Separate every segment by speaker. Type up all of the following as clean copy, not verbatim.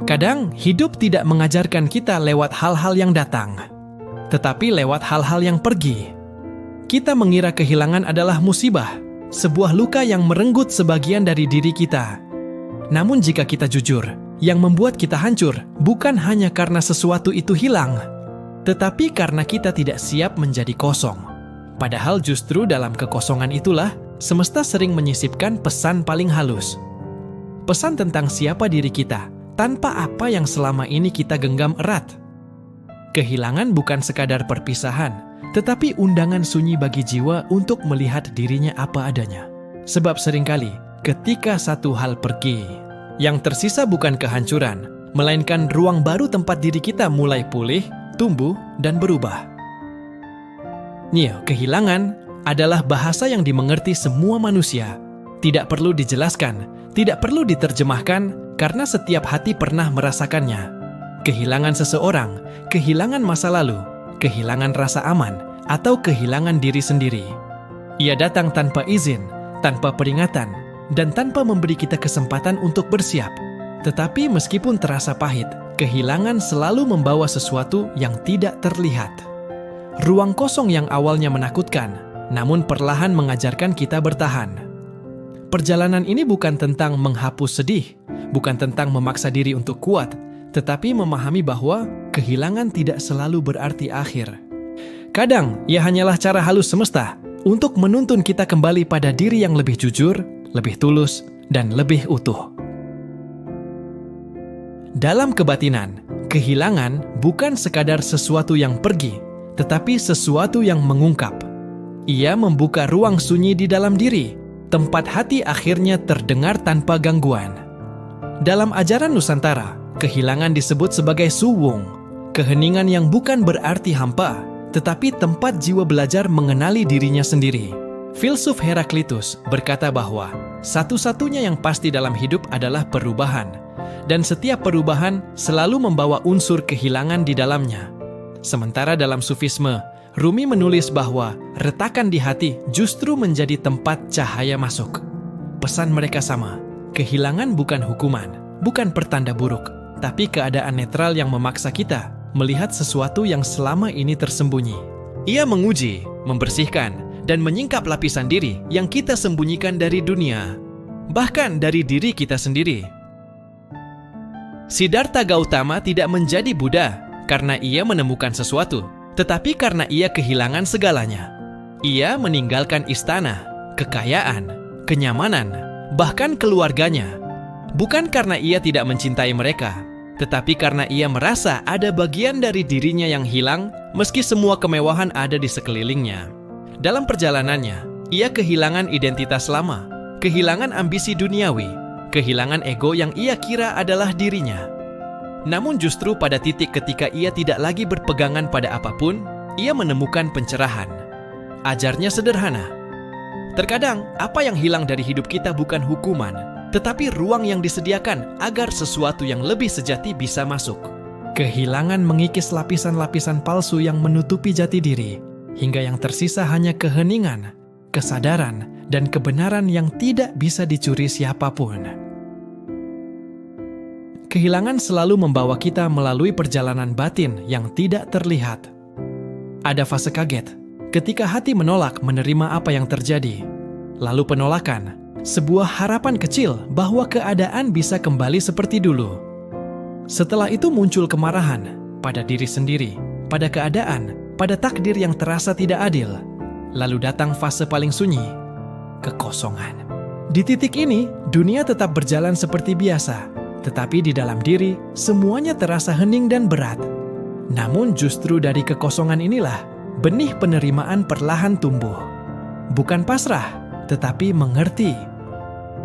Speaker 1: Kadang hidup tidak mengajarkan kita lewat hal-hal yang datang, tetapi lewat hal-hal yang pergi. Kita mengira kehilangan adalah musibah, sebuah luka yang merenggut sebagian dari diri kita. Namun jika kita jujur, yang membuat kita hancur bukan hanya karena sesuatu itu hilang, tetapi karena kita tidak siap menjadi kosong. Padahal justru dalam kekosongan itulah semesta sering menyisipkan pesan paling halus. Pesan tentang siapa diri kita, tanpa apa yang selama ini kita genggam erat. Kehilangan bukan sekadar perpisahan, tetapi undangan sunyi bagi jiwa untuk melihat dirinya apa adanya. Sebab seringkali, ketika satu hal pergi, yang tersisa bukan kehancuran, melainkan ruang baru tempat diri kita mulai pulih, tumbuh, dan berubah. Kehilangan adalah bahasa yang dimengerti semua manusia. Tidak perlu dijelaskan, tidak perlu diterjemahkan, karena setiap hati pernah merasakannya. Kehilangan seseorang, kehilangan masa lalu, kehilangan rasa aman, atau kehilangan diri sendiri. Ia datang tanpa izin, tanpa peringatan, dan tanpa memberi kita kesempatan untuk bersiap. Tetapi meskipun terasa pahit, kehilangan selalu membawa sesuatu yang tidak terlihat. Ruang kosong yang awalnya menakutkan, namun perlahan mengajarkan kita bertahan. Perjalanan ini bukan tentang menghapus sedih, bukan tentang memaksa diri untuk kuat, tetapi memahami bahwa kehilangan tidak selalu berarti akhir. Kadang, ia hanyalah cara halus semesta untuk menuntun kita kembali pada diri yang lebih jujur, lebih tulus, dan lebih utuh. Dalam kebatinan, kehilangan bukan sekadar sesuatu yang pergi, tetapi sesuatu yang mengungkap. Ia membuka ruang sunyi di dalam diri, tempat hati akhirnya terdengar tanpa gangguan. Dalam ajaran Nusantara, kehilangan disebut sebagai suwung, keheningan yang bukan berarti hampa, tetapi tempat jiwa belajar mengenali dirinya sendiri. Filsuf Heraklitus berkata bahwa satu-satunya yang pasti dalam hidup adalah perubahan, dan setiap perubahan selalu membawa unsur kehilangan di dalamnya. Sementara dalam Sufisme, Rumi menulis bahwa retakan di hati justru menjadi tempat cahaya masuk. Pesan mereka sama, kehilangan bukan hukuman, bukan pertanda buruk, tapi keadaan netral yang memaksa kita melihat sesuatu yang selama ini tersembunyi. Ia menguji, membersihkan, dan menyingkap lapisan diri yang kita sembunyikan dari dunia, bahkan dari diri kita sendiri. Siddhartha Gautama tidak menjadi Buddha karena ia menemukan sesuatu, tetapi karena ia kehilangan segalanya. Ia meninggalkan istana, kekayaan, kenyamanan, bahkan keluarganya. Bukan karena ia tidak mencintai mereka, tetapi karena ia merasa ada bagian dari dirinya yang hilang meski semua kemewahan ada di sekelilingnya. Dalam perjalanannya, ia kehilangan identitas lama, kehilangan ambisi duniawi, kehilangan ego yang ia kira adalah dirinya. Namun justru pada titik ketika ia tidak lagi berpegangan pada apapun, ia menemukan pencerahan. Ajarnya sederhana. Terkadang, apa yang hilang dari hidup kita bukan hukuman, tetapi ruang yang disediakan agar sesuatu yang lebih sejati bisa masuk. Kehilangan mengikis lapisan-lapisan palsu yang menutupi jati diri, hingga yang tersisa hanya keheningan, kesadaran, dan kebenaran yang tidak bisa dicuri siapapun. Kehilangan selalu membawa kita melalui perjalanan batin yang tidak terlihat. Ada fase kaget, ketika hati menolak menerima apa yang terjadi. Lalu penolakan, sebuah harapan kecil bahwa keadaan bisa kembali seperti dulu. Setelah itu muncul kemarahan pada diri sendiri, pada keadaan, pada takdir yang terasa tidak adil. Lalu datang fase paling sunyi, kekosongan. Di titik ini, dunia tetap berjalan seperti biasa. Tetapi di dalam diri, semuanya terasa hening dan berat. Namun justru dari kekosongan inilah, benih penerimaan perlahan tumbuh. Bukan pasrah, tetapi mengerti.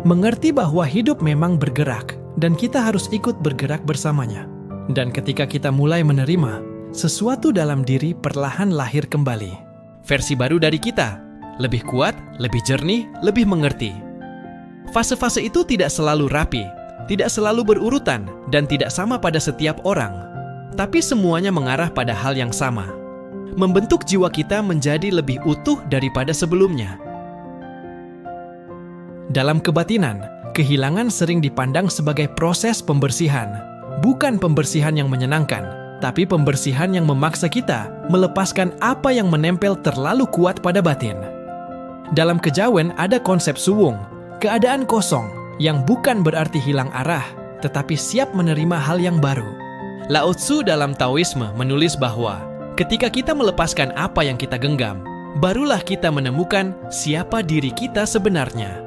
Speaker 1: Mengerti bahwa hidup memang bergerak, dan kita harus ikut bergerak bersamanya. Dan ketika kita mulai menerima, sesuatu dalam diri perlahan lahir kembali. Versi baru dari kita, lebih kuat, lebih jernih, lebih mengerti. Fase-fase itu tidak selalu rapi, tidak selalu berurutan, dan tidak sama pada setiap orang. Tapi semuanya mengarah pada hal yang sama. Membentuk jiwa kita menjadi lebih utuh daripada sebelumnya. Dalam kebatinan, kehilangan sering dipandang sebagai proses pembersihan, bukan pembersihan yang menyenangkan, tapi pembersihan yang memaksa kita melepaskan apa yang menempel terlalu kuat pada batin. Dalam kejawen ada konsep suwung, keadaan kosong, yang bukan berarti hilang arah, tetapi siap menerima hal yang baru. Lao Tzu dalam Taoisme menulis bahwa ketika kita melepaskan apa yang kita genggam, barulah kita menemukan siapa diri kita sebenarnya.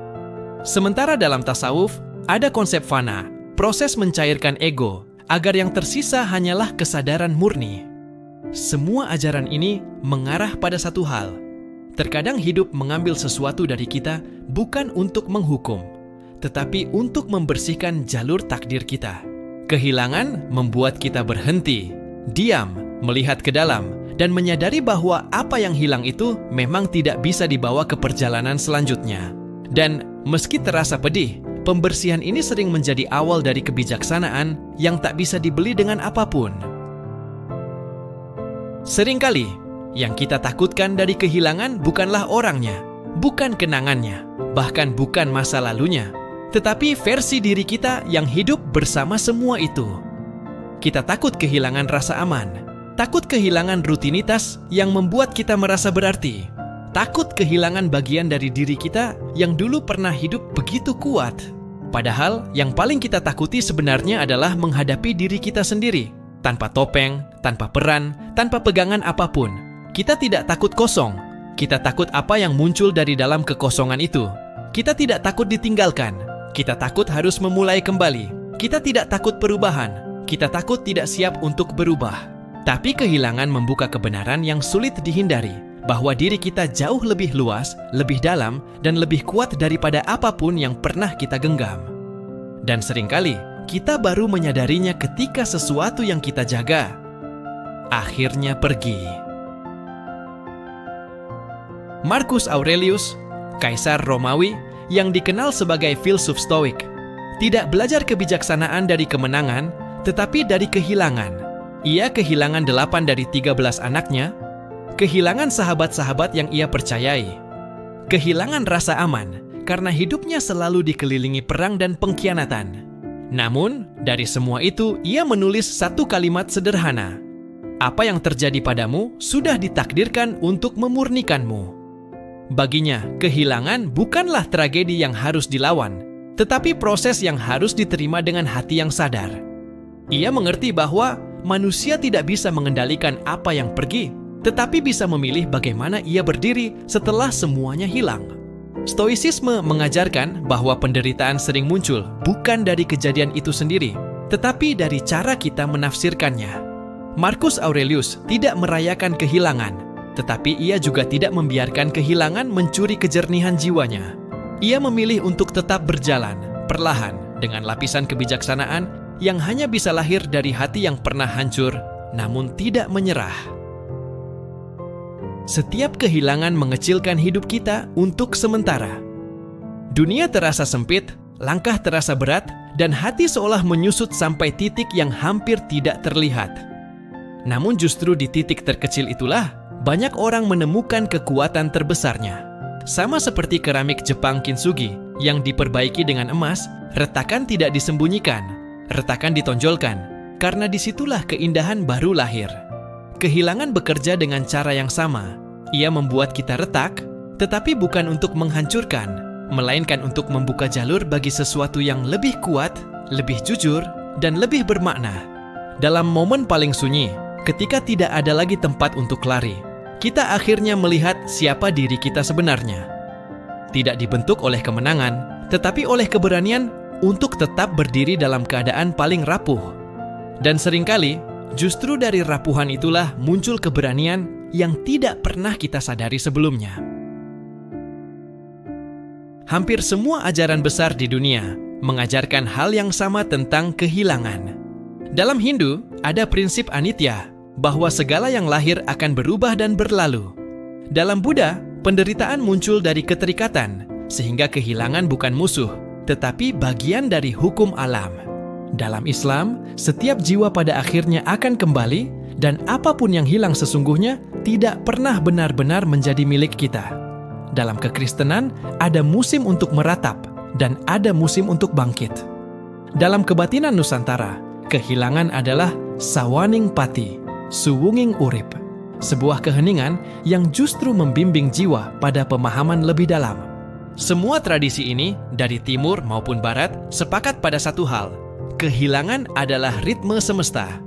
Speaker 1: Sementara dalam tasawuf, ada konsep fana, proses mencairkan ego, agar yang tersisa hanyalah kesadaran murni. Semua ajaran ini mengarah pada satu hal. Terkadang hidup mengambil sesuatu dari kita bukan untuk menghukum, tetapi untuk membersihkan jalur takdir kita. Kehilangan membuat kita berhenti, diam, melihat ke dalam, dan menyadari bahwa apa yang hilang itu memang tidak bisa dibawa ke perjalanan selanjutnya. Dan meski terasa pedih, pembersihan ini sering menjadi awal dari kebijaksanaan yang tak bisa dibeli dengan apapun. Seringkali, yang kita takutkan dari kehilangan bukanlah orangnya, bukan kenangannya, bahkan bukan masa lalunya, tetapi versi diri kita yang hidup bersama semua itu. Kita takut kehilangan rasa aman, takut kehilangan rutinitas yang membuat kita merasa berarti, takut kehilangan bagian dari diri kita yang dulu pernah hidup begitu kuat. Padahal yang paling kita takuti sebenarnya adalah menghadapi diri kita sendiri, tanpa topeng, tanpa peran, tanpa pegangan apapun. Kita tidak takut kosong, kita takut apa yang muncul dari dalam kekosongan itu. Kita tidak takut ditinggalkan, kita takut harus memulai kembali. Kita tidak takut perubahan, kita takut tidak siap untuk berubah. Tapi kehilangan membuka kebenaran yang sulit dihindari, bahwa diri kita jauh lebih luas, lebih dalam, dan lebih kuat daripada apapun yang pernah kita genggam. Dan seringkali, kita baru menyadarinya ketika sesuatu yang kita jaga akhirnya pergi. Marcus Aurelius, kaisar Romawi yang dikenal sebagai filsuf Stoik, tidak belajar kebijaksanaan dari kemenangan, tetapi dari kehilangan. Ia kehilangan 8 dari 13 anaknya, kehilangan sahabat-sahabat yang ia percayai, kehilangan rasa aman karena hidupnya selalu dikelilingi perang dan pengkhianatan. Namun, dari semua itu, ia menulis satu kalimat sederhana. Apa yang terjadi padamu sudah ditakdirkan untuk memurnikanmu. Baginya, kehilangan bukanlah tragedi yang harus dilawan, tetapi proses yang harus diterima dengan hati yang sadar. Ia mengerti bahwa manusia tidak bisa mengendalikan apa yang pergi, tetapi bisa memilih bagaimana ia berdiri setelah semuanya hilang. Stoicisme mengajarkan bahwa penderitaan sering muncul bukan dari kejadian itu sendiri, tetapi dari cara kita menafsirkannya. Marcus Aurelius tidak merayakan kehilangan, tetapi ia juga tidak membiarkan kehilangan mencuri kejernihan jiwanya. Ia memilih untuk tetap berjalan, perlahan, dengan lapisan kebijaksanaan yang hanya bisa lahir dari hati yang pernah hancur, namun tidak menyerah. Setiap kehilangan mengecilkan hidup kita untuk sementara. Dunia terasa sempit, langkah terasa berat, dan hati seolah menyusut sampai titik yang hampir tidak terlihat. Namun justru di titik terkecil itulah banyak orang menemukan kekuatan terbesarnya. Sama seperti keramik Jepang kintsugi yang diperbaiki dengan emas, retakan tidak disembunyikan, retakan ditonjolkan, karena disitulah keindahan baru lahir. Kehilangan bekerja dengan cara yang sama. Ia membuat kita retak, tetapi bukan untuk menghancurkan, melainkan untuk membuka jalur bagi sesuatu yang lebih kuat, lebih jujur, dan lebih bermakna. Dalam momen paling sunyi, ketika tidak ada lagi tempat untuk lari, kita akhirnya melihat siapa diri kita sebenarnya. Tidak dibentuk oleh kemenangan, tetapi oleh keberanian untuk tetap berdiri dalam keadaan paling rapuh. Dan seringkali, justru dari rapuhan itulah muncul keberanian yang tidak pernah kita sadari sebelumnya. Hampir semua ajaran besar di dunia mengajarkan hal yang sama tentang kehilangan. Dalam Hindu, ada prinsip anitya, bahwa segala yang lahir akan berubah dan berlalu. Dalam Buddha, penderitaan muncul dari keterikatan, sehingga kehilangan bukan musuh, tetapi bagian dari hukum alam. Dalam Islam, setiap jiwa pada akhirnya akan kembali, dan apapun yang hilang sesungguhnya tidak pernah benar-benar menjadi milik kita. Dalam kekristenan, ada musim untuk meratap, dan ada musim untuk bangkit. Dalam kebatinan Nusantara, Kehilangan adalah sawaning pati, suwunging urip, sebuah keheningan yang justru membimbing jiwa pada pemahaman lebih dalam. Semua tradisi ini, dari timur maupun barat, sepakat pada satu hal. Kehilangan adalah ritme semesta.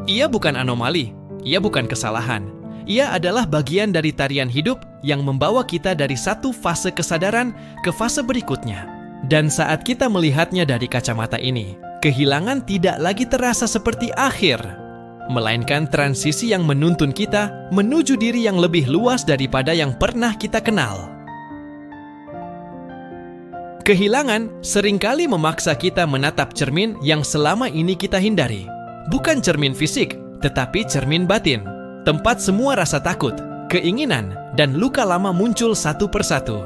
Speaker 1: Ia bukan anomali, ia bukan kesalahan. Ia adalah bagian dari tarian hidup yang membawa kita dari satu fase kesadaran ke fase berikutnya. Dan saat kita melihatnya dari kacamata ini, kehilangan tidak lagi terasa seperti akhir, melainkan transisi yang menuntun kita menuju diri yang lebih luas daripada yang pernah kita kenal. Kehilangan seringkali memaksa kita menatap cermin yang selama ini kita hindari. Bukan cermin fisik, tetapi cermin batin. Tempat semua rasa takut, keinginan, dan luka lama muncul satu persatu.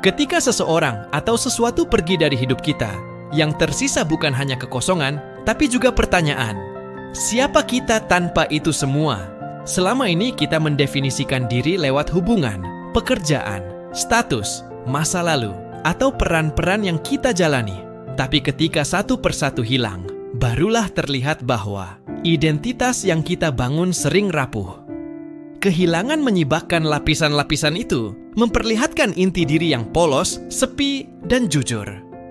Speaker 1: Ketika seseorang atau sesuatu pergi dari hidup kita, yang tersisa bukan hanya kekosongan, tapi juga pertanyaan. Siapa kita tanpa itu semua? Selama ini kita mendefinisikan diri lewat hubungan, pekerjaan, status, masa lalu, atau peran-peran yang kita jalani. Tapi ketika satu persatu hilang, barulah terlihat bahwa identitas yang kita bangun sering rapuh. Kehilangan menyibakkan lapisan-lapisan itu, memperlihatkan inti diri yang polos, sepi, dan jujur.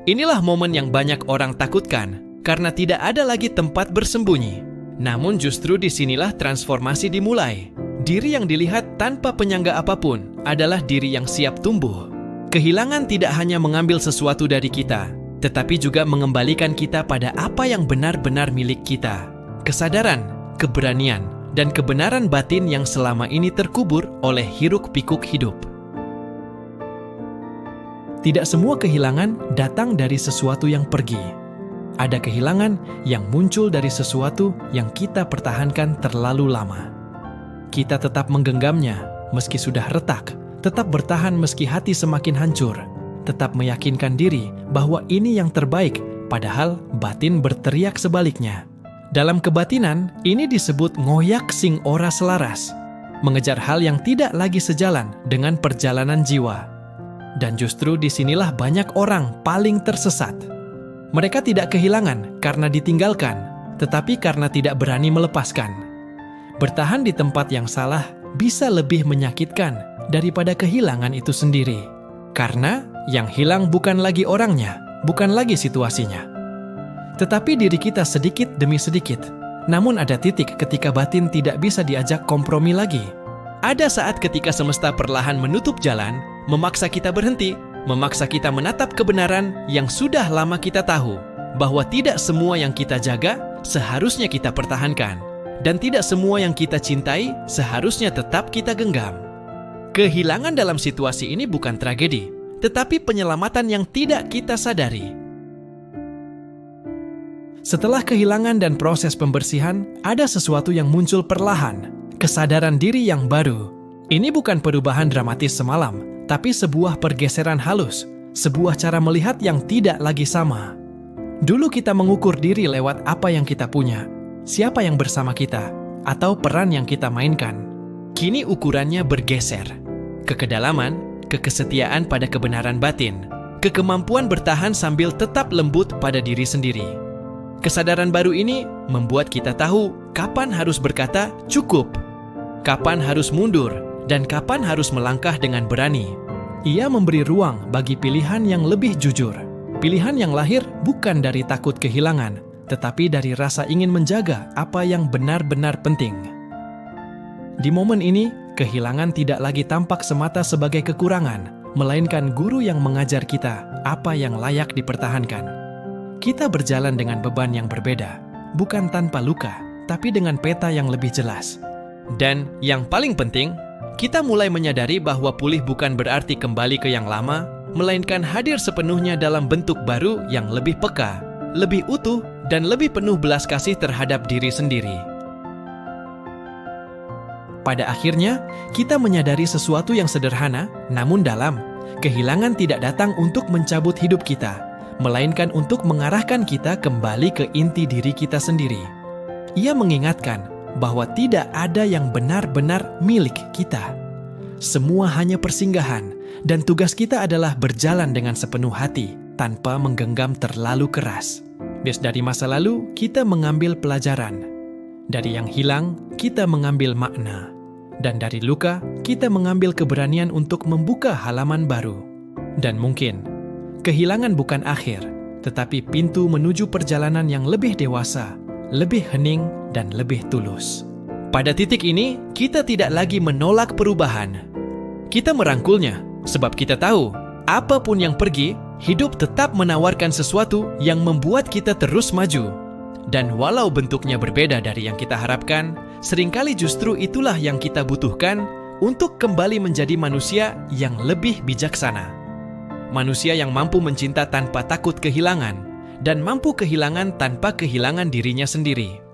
Speaker 1: Inilah momen yang banyak orang takutkan, karena tidak ada lagi tempat bersembunyi. Namun justru disinilah transformasi dimulai. Diri yang dilihat tanpa penyangga apapun adalah diri yang siap tumbuh. Kehilangan tidak hanya mengambil sesuatu dari kita, tetapi juga mengembalikan kita pada apa yang benar-benar milik kita. Kesadaran, keberanian, dan kebenaran batin yang selama ini terkubur oleh hiruk-pikuk hidup. Tidak semua kehilangan datang dari sesuatu yang pergi. Ada kehilangan yang muncul dari sesuatu yang kita pertahankan terlalu lama. Kita tetap menggenggamnya meski sudah retak, tetap bertahan meski hati semakin hancur, tetap meyakinkan diri bahwa ini yang terbaik, padahal batin berteriak sebaliknya. Dalam kebatinan, ini disebut ngoyak sing ora selaras, mengejar hal yang tidak lagi sejalan dengan perjalanan jiwa. Dan justru disinilah banyak orang paling tersesat. Mereka tidak kehilangan karena ditinggalkan, tetapi karena tidak berani melepaskan. Bertahan di tempat yang salah bisa lebih menyakitkan daripada kehilangan itu sendiri. Karena yang hilang bukan lagi orangnya, bukan lagi situasinya, tetapi diri kita sedikit demi sedikit. Namun ada titik ketika batin tidak bisa diajak kompromi lagi. Ada saat ketika semesta perlahan menutup jalan, memaksa kita berhenti, memaksa kita menatap kebenaran yang sudah lama kita tahu, bahwa tidak semua yang kita jaga seharusnya kita pertahankan, dan tidak semua yang kita cintai seharusnya tetap kita genggam. Kehilangan dalam situasi ini bukan tragedi, tetapi penyelamatan yang tidak kita sadari. Setelah kehilangan dan proses pembersihan, ada sesuatu yang muncul perlahan, kesadaran diri yang baru. Ini bukan perubahan dramatis semalam, tapi sebuah pergeseran halus, sebuah cara melihat yang tidak lagi sama. Dulu kita mengukur diri lewat apa yang kita punya, siapa yang bersama kita, atau peran yang kita mainkan. Kini ukurannya bergeser, ke kedalaman, ke kesetiaan pada kebenaran batin, ke kemampuan bertahan sambil tetap lembut pada diri sendiri. Kesadaran baru ini membuat kita tahu kapan harus berkata cukup, kapan harus mundur, dan kapan harus melangkah dengan berani. Ia memberi ruang bagi pilihan yang lebih jujur. Pilihan yang lahir bukan dari takut kehilangan, tetapi dari rasa ingin menjaga apa yang benar-benar penting. Di momen ini, kehilangan tidak lagi tampak semata sebagai kekurangan, melainkan guru yang mengajar kita apa yang layak dipertahankan. Kita berjalan dengan beban yang berbeda, bukan tanpa luka, tapi dengan peta yang lebih jelas. Dan yang paling penting, kita mulai menyadari bahwa pulih bukan berarti kembali ke yang lama, melainkan hadir sepenuhnya dalam bentuk baru yang lebih peka, lebih utuh, dan lebih penuh belas kasih terhadap diri sendiri. Pada akhirnya, kita menyadari sesuatu yang sederhana, namun dalam. Kehilangan tidak datang untuk mencabut hidup kita, melainkan untuk mengarahkan kita kembali ke inti diri kita sendiri. Ia mengingatkan bahwa tidak ada yang benar-benar milik kita. Semua hanya persinggahan, dan tugas kita adalah berjalan dengan sepenuh hati, tanpa menggenggam terlalu keras. Habis dari masa lalu, kita mengambil pelajaran. Dari yang hilang, kita mengambil makna. Dan dari luka, kita mengambil keberanian untuk membuka halaman baru. Dan mungkin, kehilangan bukan akhir, tetapi pintu menuju perjalanan yang lebih dewasa, lebih hening, dan lebih tulus. Pada titik ini, kita tidak lagi menolak perubahan. Kita merangkulnya, sebab kita tahu, apapun yang pergi, hidup tetap menawarkan sesuatu yang membuat kita terus maju. Dan walau bentuknya berbeda dari yang kita harapkan, seringkali justru itulah yang kita butuhkan untuk kembali menjadi manusia yang lebih bijaksana. Manusia yang mampu mencinta tanpa takut kehilangan, dan mampu kehilangan tanpa kehilangan dirinya sendiri.